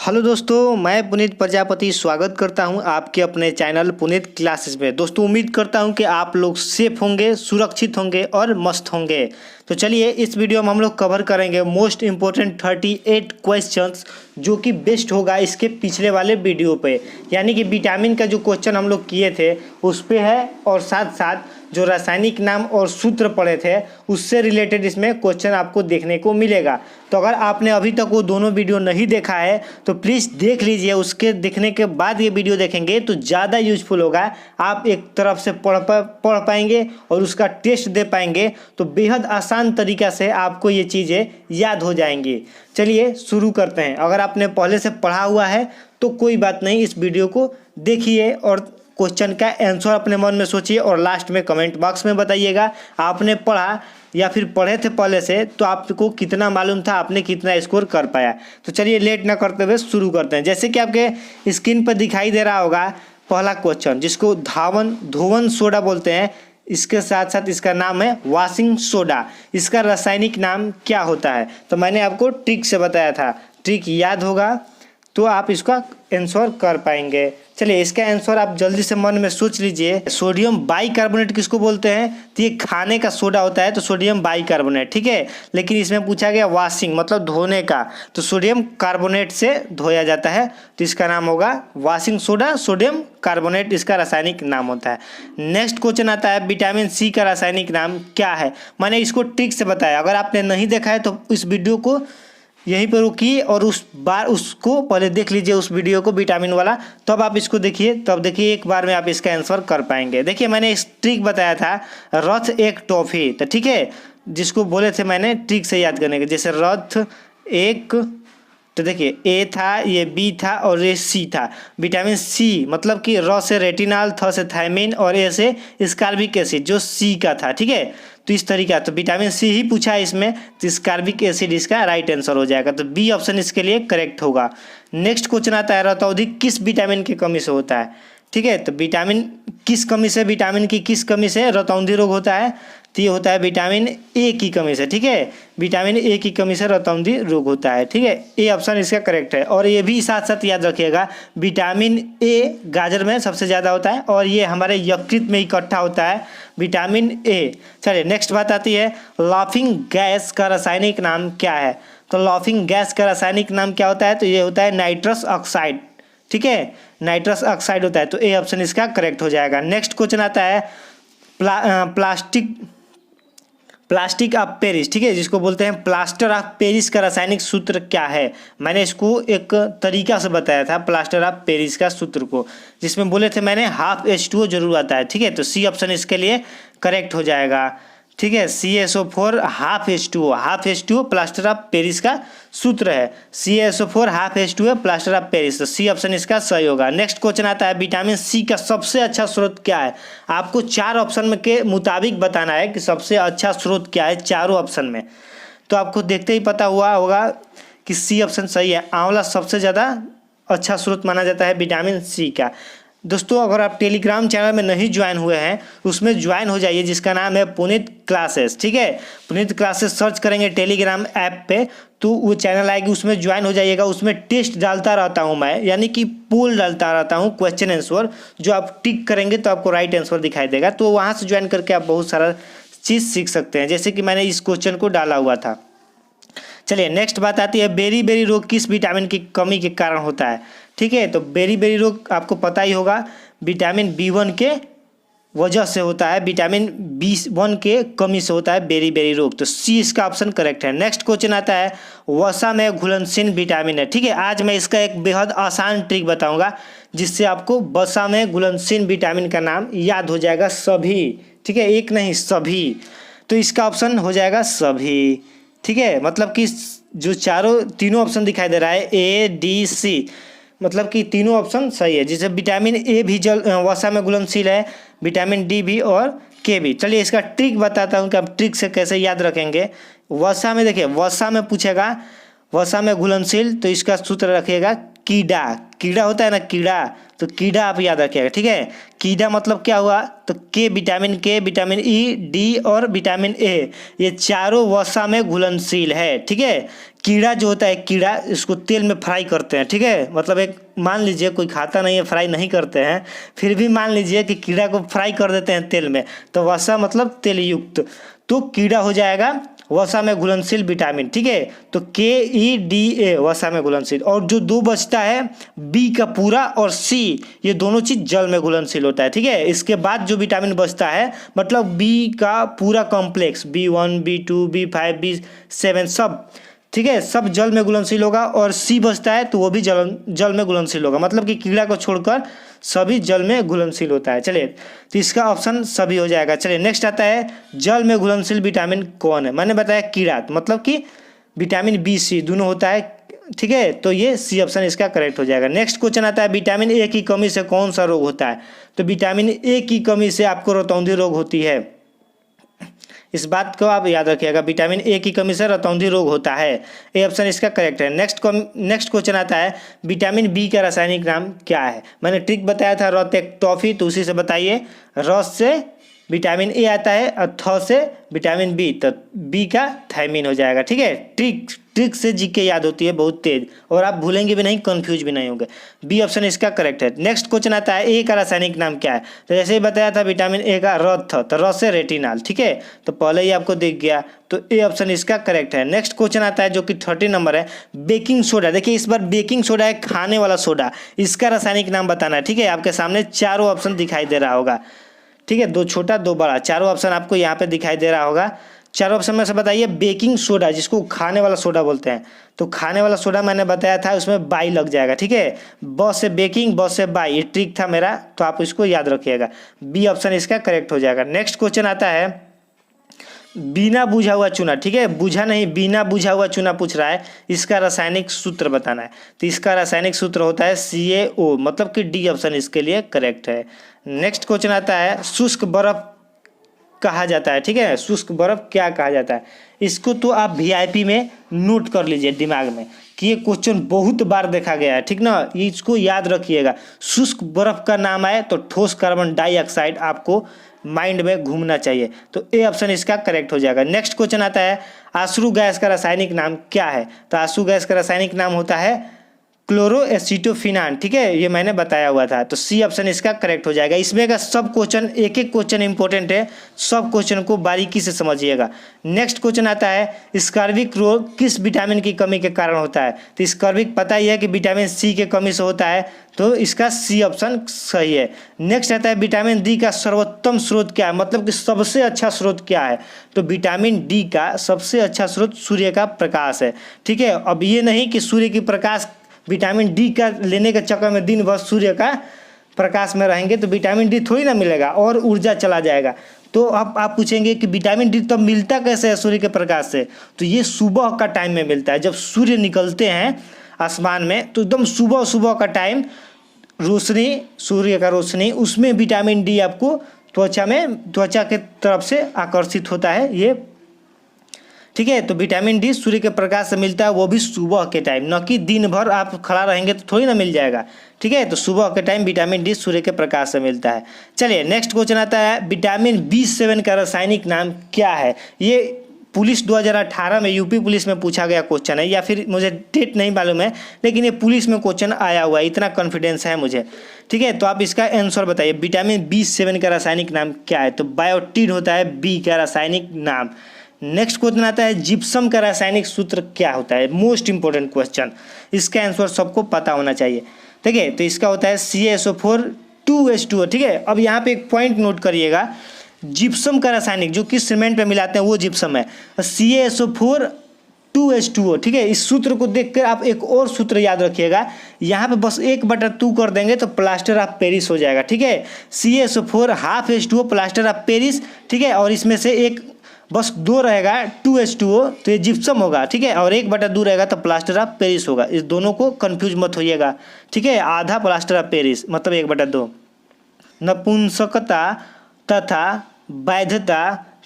Hello दोस्तों, मैं पुनीत प्रजापति स्वागत करता हूं आपके अपने चैनल पुनीत क्लासेस में। दोस्तों, उम्मीद करता हूं कि आप लोग सेफ होंगे, सुरक्षित होंगे और मस्त होंगे। तो चलिए, इस वीडियो में हम लोग कवर करेंगे मोस्ट इम्पोर्टेंट 38 क्वेश्चंस जो कि बेस्ट होगा इसके पिछले वाले वीडियो पे। यानी कि विटामिन का जो क्वेश्चन हम लोग किए थे उस पे है, और साथ साथ जो रासायनिक नाम और सूत्र पढ़े थे उससे रिलेटेड इसमें क्वेश्चन आपको देखने को मिलेगा। तो अगर आपने अभी तक वो दोनों वीडियो नहीं देखा है तो प्लीज़ देख लीजिए। उसके देखने के बाद ये वीडियो देखेंगे तो ज़्यादा यूजफुल होगा। आप एक तरफ से पढ़ पाएंगे और उसका टेस्ट दे पाएंगे, तो बेहद आसान तरीक़ा से आपको ये चीज़ें याद हो जाएंगी। चलिए शुरू करते हैं। अगर आपने पहले से पढ़ा हुआ है तो कोई बात नहीं, इस वीडियो को देखिए और क्वेश्चन का आंसर अपने मन में सोचिए और लास्ट में कमेंट बॉक्स में बताइएगा आपने पढ़ा या फिर पढ़े थे पहले से तो आपको कितना मालूम था, आपने कितना स्कोर कर पाया। तो चलिए लेट ना करते हुए शुरू करते हैं। जैसे कि आपके स्क्रीन पर दिखाई दे रहा होगा पहला क्वेश्चन, जिसको धोवन सोडा बोलते हैं। इसके साथ साथ इसका नाम है वॉशिंग सोडा। इसका रासायनिक नाम क्या होता है? तो मैंने आपको ट्रिक से बताया था, ट्रिक याद होगा तो आप इसका आंसर कर पाएंगे। चलिए, इसका आंसर आप जल्दी से मन में सोच लीजिए। सोडियम बाइकार्बोनेट किसको बोलते हैं? तो ये खाने का सोडा होता है तो सोडियम बाइकार्बोनेट, ठीक है। लेकिन इसमें पूछा गया वॉशिंग मतलब धोने का, तो सोडियम कार्बोनेट से धोया जाता है तो इसका नाम होगा वॉशिंग सोडा। सोडियम कार्बोनेट इसका रासायनिक नाम होता है। नेक्स्ट क्वेश्चन आता है विटामिन सी का रासायनिक नाम क्या है? मैंने इसको ट्रिक से बताया। अगर आपने नहीं देखा है तो इस वीडियो को यहीं पर रुकिए और उस बार उसको पहले देख लीजिए, उस वीडियो को विटामिन वाला, तब आप इसको देखिए। तब देखिए एक बार में आप इसका आंसर कर पाएंगे। देखिए, मैंने इस ट्रिक बताया था रथ एक टॉफी, तो ठीक है, जिसको बोले थे मैंने ट्रिक से याद करने के। जैसे रथ एक, तो देखिए ए था, ये बी था और ये सी था। विटामिन सी मतलब कि र से रेटिनॉल, थ से थायमिन और ए से स्कार्बिक एसिड जो सी का था, ठीक है। तो इस तरीका, तो विटामिन सी ही पूछा है इसमें, तो स्कार्बिक एसिड इसका राइट आंसर हो जाएगा। तो बी ऑप्शन इसके लिए करेक्ट होगा। नेक्स्ट क्वेश्चन आता है रतौंधी किस विटामिन की कमी से होता है? ठीक है, तो विटामिन किस कमी से, विटामिन की किस कमी से रतौंधी रोग होता है? तो ये होता है विटामिन ए की कमी से, ठीक है। विटामिन ए की कमी से रतौंधी रोग होता है, ठीक है। ए ऑप्शन इसका करेक्ट है। और ये भी साथ साथ याद रखिएगा, विटामिन ए गाजर में सबसे ज़्यादा होता है और ये हमारे यकृत में इकट्ठा होता है विटामिन ए। चलिए नेक्स्ट बात आती है लाफिंग गैस का रासायनिक नाम क्या है? तो लाफिंग गैस का रासायनिक नाम क्या होता है? तो ये होता है नाइट्रस ऑक्साइड, ठीक है, नाइट्रस ऑक्साइड होता है। तो ए ऑप्शन इसका करेक्ट हो जाएगा। नेक्स्ट क्वेश्चन आता है प्लास्टिक ऑफ पेरिस, ठीक है, जिसको बोलते हैं प्लास्टर ऑफ पेरिस का रासायनिक सूत्र क्या है? मैंने इसको एक तरीका से बताया था प्लास्टर ऑफ पेरिस का सूत्र को, जिसमें बोले थे मैंने हाफ H2O जरूर आता है, ठीक है। तो सी ऑप्शन इसके लिए करेक्ट हो जाएगा, ठीक है। CaSO4 half H2O plaster of Paris का सूत्र है। CaSO4 half H2O plaster of Paris, तो सी ऑप्शन इसका सही होगा। नेक्स्ट क्वेश्चन आता है विटामिन सी का सबसे अच्छा स्रोत क्या है? आपको 4 ऑप्शन में के मुताबिक बताना है कि सबसे अच्छा स्रोत क्या है चारों ऑप्शन में। तो आपको देखते ही पता हुआ होगा कि सी ऑप्शन सही है। आंवला सबसे ज़्यादा अच्छा स्रोत माना जाता है विटामिन सी का। दोस्तों, अगर आप टेलीग्राम चैनल में नहीं ज्वाइन हुए हैं उसमें ज्वाइन हो जाइए, जिसका नाम है पुनीत क्लासेस, ठीक है। पुनीत क्लासेस सर्च करेंगे टेलीग्राम ऐप पे तो वो चैनल आएगी, उसमें ज्वाइन हो जाइएगा। उसमें टेस्ट डालता रहता हूँ मैं, यानी कि पोल डालता रहता हूँ, क्वेश्चन आंसर, जो आप टिक करेंगे तो आपको राइट आंसर दिखाई देगा। तो वहाँ से ज्वाइन करके आप बहुत सारा चीज़ सीख सकते हैं, जैसे कि मैंने इस क्वेश्चन को डाला हुआ था। चलिए नेक्स्ट बात आती है बेरी रोग किस विटामिन की कमी के कारण होता है? ठीक है, तो बेरी रोग आपको पता ही होगा विटामिन B1 के वजह से होता है, विटामिन B1 के कमी से होता है बेरी रोग। तो सी इसका ऑप्शन करेक्ट है। नेक्स्ट क्वेश्चन आता है वसा में घुलनशील विटामिन है, ठीक है। आज मैं इसका एक बेहद आसान ट्रिक बताऊंगा जिससे आपको वसा में घुलनशील विटामिन का नाम याद हो जाएगा, सभी, ठीक है, एक नहीं सभी। तो इसका ऑप्शन हो जाएगा सभी, ठीक है। मतलब कि जो तीनों ऑप्शन दिखाई दे रहा है A, D, C, मतलब कि तीनों ऑप्शन सही है। जैसे विटामिन ए भी वसा में घुलनशील है, विटामिन डी भी और के भी। चलिए इसका ट्रिक बताता हूँ कि आप ट्रिक से कैसे याद रखेंगे। वसा में देखिए, वसा में पूछेगा वसा में घुलनशील, तो इसका सूत्र रखिएगा कीड़ा होता है ना, कीड़ा, तो कीड़ा आप याद रखिएगा, ठीक है। कीड़ा मतलब क्या हुआ, तो के, विटामिन ई, डी और विटामिन ए, ये चारों वसा में घुलनशील है, ठीक है। कीड़ा जो होता है, कीड़ा इसको तेल में फ्राई करते हैं, ठीक है। मतलब एक मान लीजिए कोई खाता नहीं है, फ्राई नहीं करते हैं, फिर भी मान लीजिए कि कीड़ा को फ्राई कर देते हैं तेल में, तो वसा मतलब तेल युक्त, तो कीड़ा हो जाएगा वसा में घुलनशील विटामिन, ठीक है। तो के, ई, डी, ए वसा में घुलनशील, और जो दो बचता है बी का पूरा और सी, ये दोनों चीज जल में घुलनशील होता है, ठीक है। इसके बाद जो विटामिन बचता है मतलब बी का पूरा complex, B1, B2, B5, B7 सब, ठीक है, सब जल में घुलनशील होगा, और सी बचता है तो वो भी जल में घुलनशील होगा, मतलब कि कीड़ा को छोड़कर सभी जल में घुलनशील होता है। चलिए, तो इसका ऑप्शन सभी हो जाएगा। चलिए नेक्स्ट आता है, जल में घुलनशील विटामिन कौन है। मैंने बताया कीड़ा, मतलब कि विटामिन बी सी दोनों होता है, ठीक है, तो ये सी ऑप्शन इसका करेक्ट हो जाएगा। नेक्स्ट क्वेश्चन आता है, विटामिन ए की कमी से कौन सा रोग होता है। तो विटामिन ए की कमी से आपको रतौंधी रोग होती है, इस बात को आप याद रखिएगा, विटामिन ए की कमी से रतौंधी रोग होता है, ए ऑप्शन इसका करेक्ट है। नेक्स्ट क्वेश्चन आता है, विटामिन बी का रासायनिक नाम क्या है। मैंने ट्रिक बताया था रत एक टॉफी, तो उसी से बताइए। रस से विटामिन ए आता है और थ से विटामिन बी, तो बी का थायमिन हो जाएगा, ठीक है। ट्रिक से जीके याद होती है बहुत तेज, और आप भूलेंगे भी नहीं, कंफ्यूज भी नहीं होंगे। बी ऑप्शन इसका करेक्ट है। नेक्स्ट क्वेश्चन आता है, ए का रासायनिक नाम क्या है। तो जैसे ही बताया था विटामिन ए का रथ, तो रस से रेटिनॉल, ठीक है, तो पहले ही आपको दिख गया, तो ए ऑप्शन इसका करेक्ट है। नेक्स्ट क्वेश्चन आता है जो कि 30 नंबर है, बेकिंग सोडा। देखिए इस बार बेकिंग सोडा है खाने वाला सोडा, इसका रासायनिक नाम बताना है, ठीक है। आपके सामने चारों ऑप्शन दिखाई दे रहा होगा, ठीक है, दो छोटा दो बड़ा, चारों ऑप्शन आपको यहाँ पे दिखाई दे रहा होगा। चारों ऑप्शन में से बताइए, बेकिंग सोडा जिसको खाने वाला सोडा बोलते हैं, तो खाने वाला सोडा मैंने बताया था उसमें बाई लग जाएगा, ठीक है। ब से बेकिंग, ब से बाई, ये ट्रिक था मेरा, तो आप इसको याद रखिएगा। बी ऑप्शन इसका करेक्ट हो जाएगा। नेक्स्ट क्वेश्चन आता है, बिना बुझा हुआ चूना, ठीक है, बुझा नहीं, बिना बुझा हुआ चूना पूछ रहा है, इसका रासायनिक सूत्र बताना है। तो इसका रासायनिक सूत्र होता है CaO, मतलब कि डी ऑप्शन इसके लिए करेक्ट है। नेक्स्ट क्वेश्चन आता है, शुष्क बर्फ कहा जाता है, ठीक है, शुष्क बर्फ क्या कहा जाता है। इसको तो आप VIP में नोट कर लीजिए दिमाग में कि ये क्वेश्चन बहुत बार देखा गया है, ठीक ना, इसको याद रखिएगा। शुष्क बर्फ का नाम आए तो ठोस कार्बन डाइऑक्साइड आपको माइंड में घूमना चाहिए, तो ए ऑप्शन इसका करेक्ट हो जाएगा। नेक्स्ट क्वेश्चन आता है, आंसू गैस का रासायनिक नाम क्या है। तो आंसू गैस का रासायनिक नाम होता है क्लोरोएसिटोफिनान, ठीक है, ये मैंने बताया हुआ था, तो सी ऑप्शन इसका करेक्ट हो जाएगा। इसमें का सब क्वेश्चन, एक एक क्वेश्चन इंपॉर्टेंट है, सब क्वेश्चन को बारीकी से समझिएगा। नेक्स्ट क्वेश्चन आता है, स्कर्विक रोग किस विटामिन की कमी के कारण होता है। तो स्कर्विक पता ही है कि विटामिन सी के कमी से होता है, तो इसका सी ऑप्शन सही है। नेक्स्ट आता है, विटामिन डी का सर्वोत्तम स्रोत क्या है, मतलब कि सबसे अच्छा स्रोत क्या है। तो विटामिन डी का सबसे अच्छा स्रोत सूर्य का प्रकाश है, ठीक है। अब ये नहीं कि सूर्य की प्रकाश, विटामिन डी का लेने के चक्कर में दिन भर सूर्य का प्रकाश में रहेंगे तो विटामिन डी थोड़ी ना मिलेगा और ऊर्जा चला जाएगा। तो अब आप पूछेंगे कि विटामिन डी तब मिलता कैसे है सूर्य के प्रकाश से। तो ये सुबह का टाइम में मिलता है, जब सूर्य निकलते हैं आसमान में, तो एकदम सुबह सुबह का टाइम रोशनी, सूर्य का रोशनी, उसमें विटामिन डी आपको त्वचा के तरफ से आकर्षित होता है ये, ठीक है। तो विटामिन डी सूर्य के प्रकाश से मिलता है, वो भी सुबह के टाइम, न कि दिन भर आप खड़ा रहेंगे तो थोड़ी ना मिल जाएगा, ठीक है। तो सुबह के टाइम विटामिन डी सूर्य के प्रकाश से मिलता है। चलिए नेक्स्ट क्वेश्चन आता है, विटामिन B7 का रासायनिक नाम क्या है। ये पुलिस 2018 में यूपी पुलिस में पूछा गया क्वेश्चन है, या फिर मुझे डेट नहीं मालूम है, लेकिन ये पुलिस में क्वेश्चन आया हुआ है, इतना कॉन्फिडेंस है मुझे, ठीक है। तो आप इसका आंसर बताइए, विटामिन B7 का रासायनिक नाम क्या है। तो बायोटीन होता है बी का रासायनिक नाम। नेक्स्ट क्वेश्चन आता है, जिप्सम का रासायनिक सूत्र क्या होता है। मोस्ट इंपोर्टेंट क्वेश्चन, इसका आंसर सबको पता होना चाहिए, ठीक है। तो इसका होता है CaSO4 2H2O, ठीक है। अब यहाँ पे एक पॉइंट नोट करिएगा, जिप्सम का रासायनिक जो कि सीमेंट पे मिलाते हैं वो जिप्सम है, CaSO4 2H2O, ठीक है। इस सूत्र को देखकर आप एक और सूत्र याद रखिएगा, यहाँ पे बस 1/2 कर देंगे तो प्लास्टर ऑफ पेरिस हो जाएगा, ठीक है। CaSO4 ½ H2O plaster of Paris, ठीक है। और इसमें से एक बस 2 रहेगा 2H2O, तो ये जिप्सम होगा, ठीक है। और 1/2 रहेगा तो प्लास्टर ऑफ पेरिस होगा। इस दोनों को कंफ्यूज मत होइएगा, ठीक है। आधा प्लास्टर ऑफ पेरिस मतलब 1/2। नपुंसकता तथा वैधता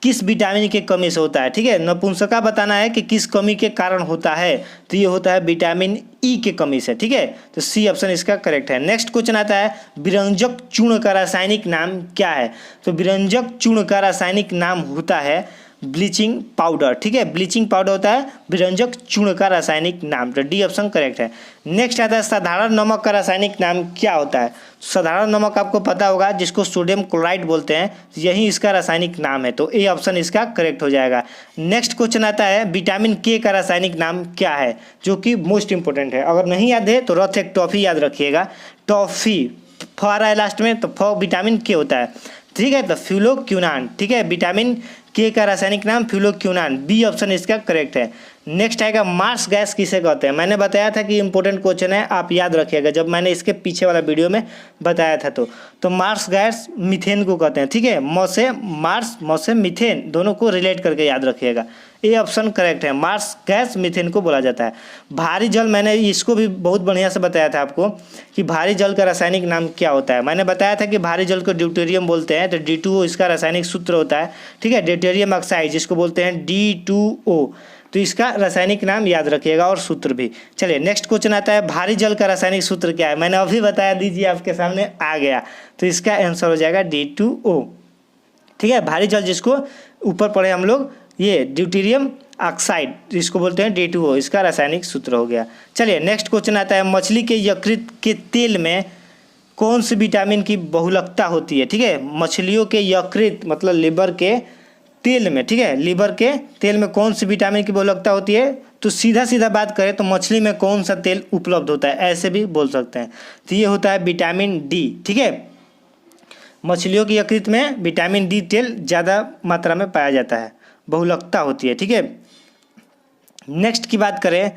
किस विटामिन के कमी से होता है, ठीक है। नपुंसका बताना है कि किस कमी के कारण होता है, तो ये होता है विटामिन ई के कमी से, ठीक है। तो सी ऑप्शन इसका करेक्ट है। नेक्स्ट क्वेश्चन आता है विरंजक चूर्ण का रासायनिक नाम क्या है। तो विरंजक चूर्ण का रासायनिक नाम होता है ब्लीचिंग पाउडर, ठीक है। ब्लीचिंग पाउडर होता है विरंजक चूर्ण का रासायनिक नाम, तो डी ऑप्शन करेक्ट है। नेक्स्ट आता है साधारण नमक का रासायनिक नाम क्या होता है। साधारण नमक आपको पता होगा जिसको सोडियम क्लोराइड बोलते हैं, यही इसका रासायनिक नाम है, तो ए ऑप्शन इसका करेक्ट हो जाएगा। नेक्स्ट क्वेश्चन आता है विटामिन के का रासायनिक नाम क्या है, जो कि मोस्ट इंपॉर्टेंट है। अगर नहीं याद है तो रथ एक टॉफी याद रखिएगा, टॉफी फ आ रहा है लास्ट में, तो फ विटामिन के होता है, ठीक है। तो फ्यूलोक्विनान, ठीक है, विटामिन के का रासायनिक नाम फ्यूलोक्विनान, बी ऑप्शन इसका करेक्ट है। नेक्स्ट आएगा मार्स गैस किसे कहते हैं। मैंने बताया था कि इंपॉर्टेंट क्वेश्चन है, आप याद रखिएगा, जब मैंने इसके पीछे वाला वीडियो में बताया था। तो मार्स गैस मीथेन को कहते हैं, ठीक है। म से मार्स, म से मीथेन, दोनों को रिलेट करके याद रखिएगा, ए ऑप्शन करेक्ट है। मार्स गैस मीथेन को बोला जाता है। भारी जल, मैंने इसको भी बहुत बढ़िया से बताया था आपको कि भारी जल का रासायनिक नाम क्या होता है। मैंने बताया था कि भारी जल को ड्यूटेरियम बोलते हैं, तो D2O इसका रासायनिक सूत्र होता है, ठीक है। ड्यूटेरियम ऑक्साइड जिसको बोलते हैं D2O, तो इसका रासायनिक नाम याद रखिएगा और सूत्र भी। चलिए नेक्स्ट क्वेश्चन आता है भारी जल का रासायनिक सूत्र क्या है। मैंने अभी बताया, दीजिए आपके सामने आ गया, तो इसका आंसर हो जाएगा D2O, ठीक है। भारी जल जिसको ऊपर पढ़े हम लोग, ये ड्यूटेरियम ऑक्साइड जिसको बोलते हैं D2O, इसका रासायनिक सूत्र हो गया। चलिए नेक्स्ट क्वेश्चन आता है मछली के यकृत के तेल में कौन सी विटामिन की बहुलकता होती है, ठीक है। मछलियों के यकृत मतलब लीवर के तेल में, ठीक है, लीवर के तेल में कौन सी विटामिन की बहुलकता होती है। तो सीधा सीधा बात करें तो मछली में कौन सा तेल उपलब्ध होता है, ऐसे भी बोल सकते हैं, तो ये होता है विटामिन डी, ठीक है। मछलियों की यकृत में विटामिन डी तेल ज़्यादा मात्रा में पाया जाता है, बहुलकता होती है, ठीक है। नेक्स्ट की बात करें,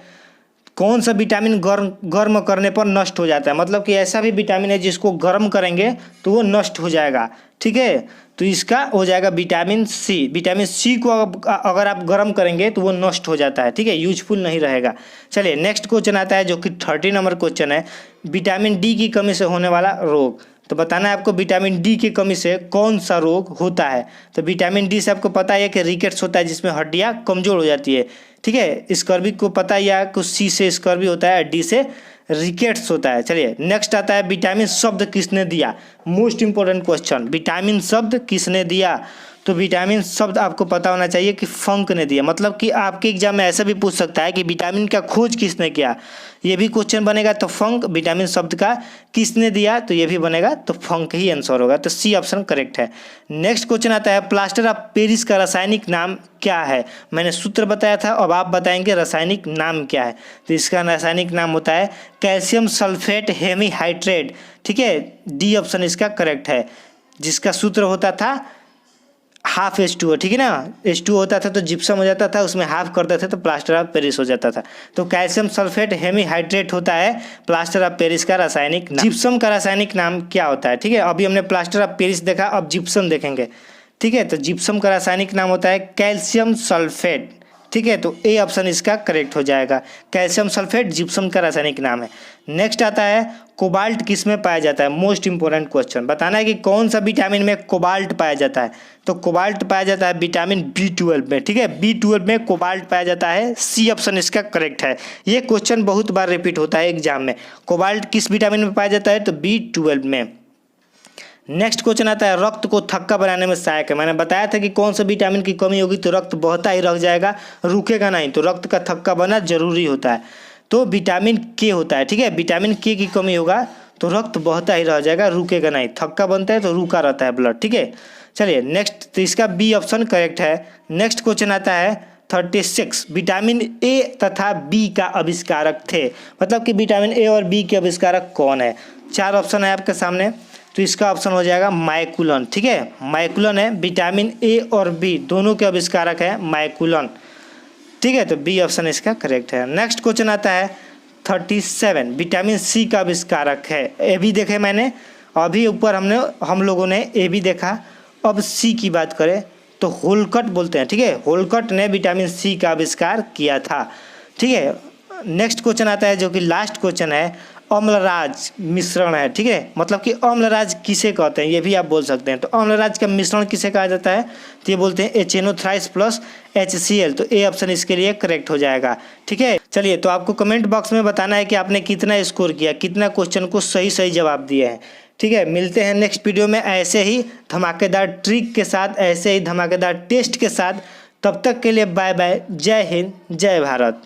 कौन सा विटामिन गर्म करने पर नष्ट हो जाता है, मतलब कि ऐसा भी विटामिन है जिसको गर्म करेंगे तो वो नष्ट हो जाएगा, ठीक है। तो इसका हो जाएगा विटामिन सी। विटामिन सी को अगर आप गर्म करेंगे तो वो नष्ट हो जाता है, ठीक है, यूजफुल नहीं रहेगा। चलिए नेक्स्ट क्वेश्चन आता है जो कि 30 नंबर क्वेश्चन है, विटामिन डी की कमी से होने वाला रोग। तो बताना है आपको विटामिन डी की कमी से कौन सा रोग होता है। तो विटामिन डी से आपको पता है कि रिकेट्स होता है जिसमें हड्डियाँ कमजोर हो जाती है, ठीक है। स्कर्वी को पता है, या कुछ सी से स्कर्वी होता है, डी से रिकेट्स होता है। चलिए नेक्स्ट आता है विटामिन शब्द किसने दिया, मोस्ट इंपॉर्टेंट क्वेश्चन, विटामिन शब्द किसने दिया। तो विटामिन शब्द आपको पता होना चाहिए कि फंक ने दिया, मतलब कि आपके एग्जाम में ऐसा भी पूछ सकता है कि विटामिन का खोज किसने किया, ये भी क्वेश्चन बनेगा। तो फंक, विटामिन शब्द का किसने दिया, तो ये भी बनेगा, तो फंक ही आंसर होगा, तो सी ऑप्शन करेक्ट है। नेक्स्ट क्वेश्चन आता है प्लास्टर ऑफ पेरिस का रासायनिक नाम क्या है। मैंने सूत्र बताया था, अब आप बताएंगे रासायनिक नाम क्या है। तो इसका रासायनिक नाम होता है कैल्शियम सल्फेट हेमीहाइड्रेट, ठीक है, डी ऑप्शन इसका करेक्ट है, जिसका सूत्र होता था हाफ H2O, ठीक है ना। H2O होता था तो जिप्सम हो जाता था, उसमें हाफ करते थे तो प्लास्टर ऑफ पेरिस हो जाता था। तो कैल्शियम सल्फेट हेमीहाइड्रेट होता है प्लास्टर ऑफ पेरिस का रासायनिक नाम। जिप्सम का रासायनिक नाम क्या होता है, ठीक है। अभी हमने प्लास्टर ऑफ पेरिस देखा, अब जिप्सम देखेंगे, ठीक है। तो जिप्सम का रासायनिक नाम होता है कैल्शियम सल्फेट, ठीक है। तो ए ऑप्शन इसका करेक्ट हो जाएगा, कैल्शियम सल्फेट जिप्सम का रासायनिक नाम है। नेक्स्ट आता है कोबाल्ट किस में पाया जाता है, मोस्ट इंपोर्टेंट क्वेश्चन, बताना है कि कौन सा विटामिन में कोबाल्ट पाया जाता है। तो कोबाल्ट पाया जाता है विटामिन B12 में, ठीक है, B12 में कोबाल्ट पाया जाता है, सी ऑप्शन इसका करेक्ट है। ये क्वेश्चन बहुत बार रिपीट होता है एग्जाम में, कोबाल्ट किस विटामिन में पाया जाता है, तो B12 में। नेक्स्ट क्वेश्चन आता है रक्त को थक्का बनाने में सहायक है। मैंने बताया था कि कौन सा विटामिन की कमी होगी तो रक्त बहता ही रह जाएगा, रुकेगा नहीं, तो रक्त का थक्का बनना जरूरी होता है। तो विटामिन के होता है, ठीक है, विटामिन के की कमी होगा तो रक्त बहता ही रह जाएगा, रुकेगा नहीं, थक्का बनता है तो रुका रहता है ब्लड, ठीक है। चलिए नेक्स्ट, तो इसका बी ऑप्शन करेक्ट है। नेक्स्ट क्वेश्चन आता है 36, विटामिन ए तथा बी का आविष्कारक थे, मतलब कि विटामिन ए और बी के आविष्कारक कौन है। 4 ऑप्शन है आपके सामने, तो इसका ऑप्शन हो जाएगा माइकुलन, ठीक है, माइकुलन है, विटामिन ए और बी दोनों के आविष्कारक है माइकुलन, ठीक है। तो बी ऑप्शन इसका करेक्ट है। नेक्स्ट क्वेश्चन आता है 37, विटामिन सी का आविष्कारक है। ए भी देखे मैंने, अभी ऊपर हम लोगों ने ए भी देखा, अब सी की बात करें तो होलकट बोलते हैं, ठीक है, होलकट ने विटामिन सी का आविष्कार किया था, ठीक है। नेक्स्ट क्वेश्चन आता है जो कि लास्ट क्वेश्चन है, अम्लराज मिश्रण है। ठीक है, मतलब कि अम्लराज किसे कहते हैं ये भी आप बोल सकते हैं। तो अम्लराज का मिश्रण किसे कहा जाता है, तो ये बोलते हैं HNO3 प्लस HCl। तो ए ऑप्शन इसके लिए करेक्ट हो जाएगा। ठीक है, चलिए तो आपको कमेंट बॉक्स में बताना है कि आपने कितना स्कोर किया, कितना क्वेश्चन को सही सही जवाब दिए हैं। ठीक है, मिलते हैं नेक्स्ट वीडियो में ऐसे ही धमाकेदार ट्रिक के साथ, ऐसे ही धमाकेदार टेस्ट के साथ। तब तक के लिए बाय बाय, जय हिंद, जय भारत।